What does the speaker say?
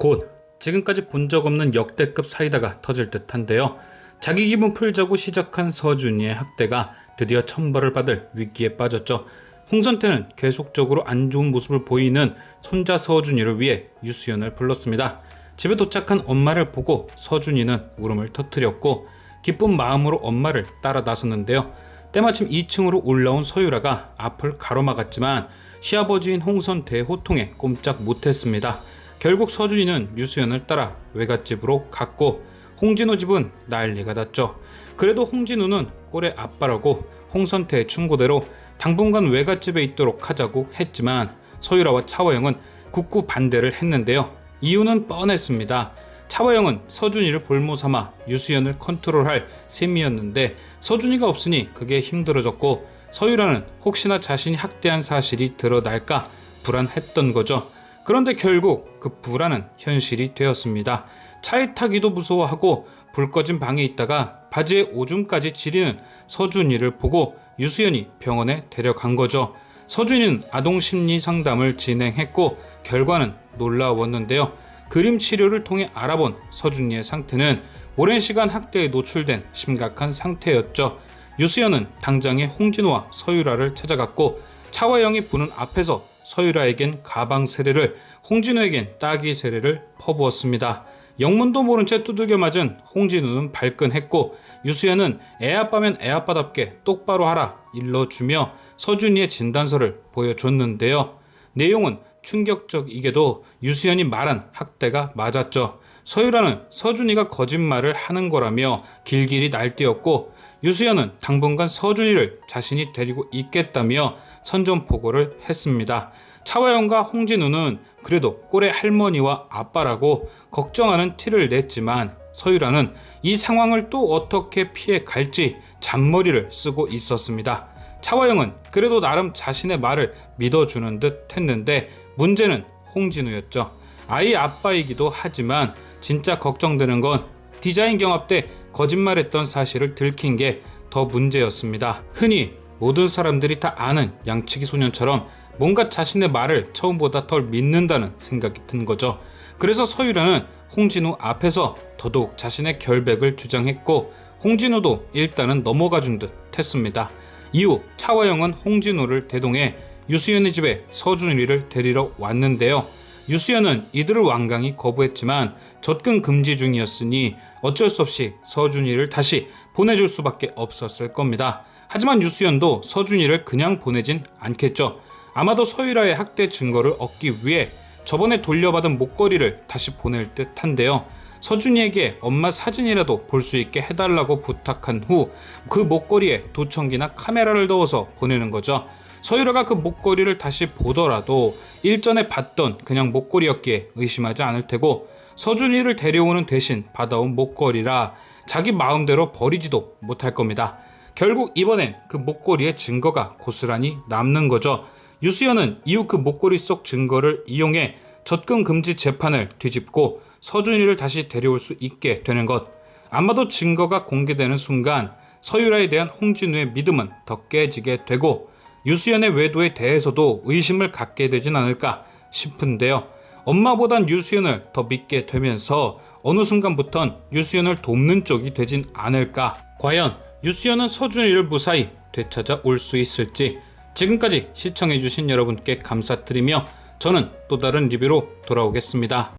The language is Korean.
곧 지금까지 본 적 없는 역대급 사이다가 터질 듯한데요. 자기 기분 풀자고 시작한 서준이의 학대가 드디어 천벌을 받을 위기에 빠졌죠. 홍선태는 계속적으로 안 좋은 모습을 보이는 손자 서준이를 위해 유수연을 불렀습니다. 집에 도착한 엄마를 보고 서준이는 울음을 터뜨렸고 기쁜 마음으로 엄마를 따라 나섰는데요. 때마침 2층으로 올라온 서유라가 앞을 가로막았지만 시아버지인 홍선태의 호통에 꼼짝 못했습니다. 결국 서준이는 유수연을 따라 외갓집으로 갔고 홍진호 집은 난리가 났죠. 그래도 홍진호는 꼴의 아빠라고 홍선태의 충고대로 당분간 외갓집에 있도록 하자고 했지만 서유라와 차화영은 굳고 반대를 했는데요. 이유는 뻔했습니다. 차화영은 서준이를 볼모삼아 유수연을 컨트롤할 셈이었는데 서준이가 없으니 그게 힘들어졌고 서유라는 혹시나 자신이 학대한 사실이 드러날까 불안했던 거죠. 그런데 결국 그 불안은 현실이 되었습니다. 차에 타기도 무서워하고 불 꺼진 방에 있다가 바지에 오줌까지 지리는 서준이를 보고 유수연이 병원에 데려간 거죠. 서준이는 아동심리 상담을 진행했고 결과는 놀라웠는데요. 그림 치료를 통해 알아본 서준이의 상태는 오랜 시간 학대에 노출된 심각한 상태였죠. 유수연은 당장에 홍진호와 서유라를 찾아갔고 차화영이 보는 앞에서 서유라에겐 가방 세례를, 홍진호에겐 따기 세례를 퍼부었습니다. 영문도 모른 채 두들겨 맞은 홍진호는 발끈했고 유수연은 애아빠면 애아빠답게 똑바로 하라 일러주며 서준이의 진단서를 보여줬는데요. 내용은 충격적이게도 유수연이 말한 학대가 맞았죠. 서유라는 서준이가 거짓말을 하는 거라며 길길이 날뛰었고 유수연은 당분간 서준이를 자신이 데리고 있겠다며 선전포고를 했습니다. 차화영과 홍진우는 그래도 꼴의 할머니와 아빠라고 걱정하는 티를 냈지만 서유라는 이 상황을 또 어떻게 피해 갈지 잔머리를 쓰고 있었습니다. 차화영은 그래도 나름 자신의 말을 믿어주는 듯 했는데 문제는 홍진우였죠. 아이 아빠이기도 하지만 진짜 걱정되는 건 디자인 경합 때 거짓말했던 사실을 들킨 게 더 문제였습니다. 흔히 모든 사람들이 다 아는 양치기 소년처럼 뭔가 자신의 말을 처음보다 덜 믿는다는 생각이 든 거죠. 그래서 서유라는 홍진우 앞에서 더더욱 자신의 결백을 주장했고 홍진우도 일단은 넘어가 준 듯 했습니다. 이후 차화영은 홍진우를 대동해 유수연의 집에 서준이를 데리러 왔는데요. 유수연은 이들을 완강히 거부했지만 접근 금지 중이었으니 어쩔 수 없이 서준이를 다시 보내줄 수밖에 없었을 겁니다. 하지만 유수연도 서준이를 그냥 보내진 않겠죠. 아마도 서유라의 학대 증거를 얻기 위해 저번에 돌려받은 목걸이를 다시 보낼 듯 한데요. 서준이에게 엄마 사진이라도 볼 수 있게 해달라고 부탁한 후 그 목걸이에 도청기나 카메라를 넣어서 보내는 거죠. 서유라가 그 목걸이를 다시 보더라도 일전에 봤던 그냥 목걸이였기에 의심하지 않을 테고 서준이를 데려오는 대신 받아온 목걸이라 자기 마음대로 버리지도 못할 겁니다. 결국 이번엔 그 목걸이의 증거가 고스란히 남는 거죠. 유수연은 이후 그 목걸이 속 증거를 이용해 접근 금지 재판을 뒤집고 서준이를 다시 데려올 수 있게 되는 것. 아마도 증거가 공개되는 순간 서유라에 대한 홍진우의 믿음은 더 깨지게 되고 유수연의 외도에 대해서도 의심을 갖게 되진 않을까 싶은데요. 엄마보단 유수연을 더 믿게 되면서 어느 순간부턴 유수연을 돕는 쪽이 되진 않을까. 과연 유수연은 서준이를 무사히 되찾아 올 수 있을지. 지금까지 시청해주신 여러분께 감사드리며 저는 또 다른 리뷰로 돌아오겠습니다.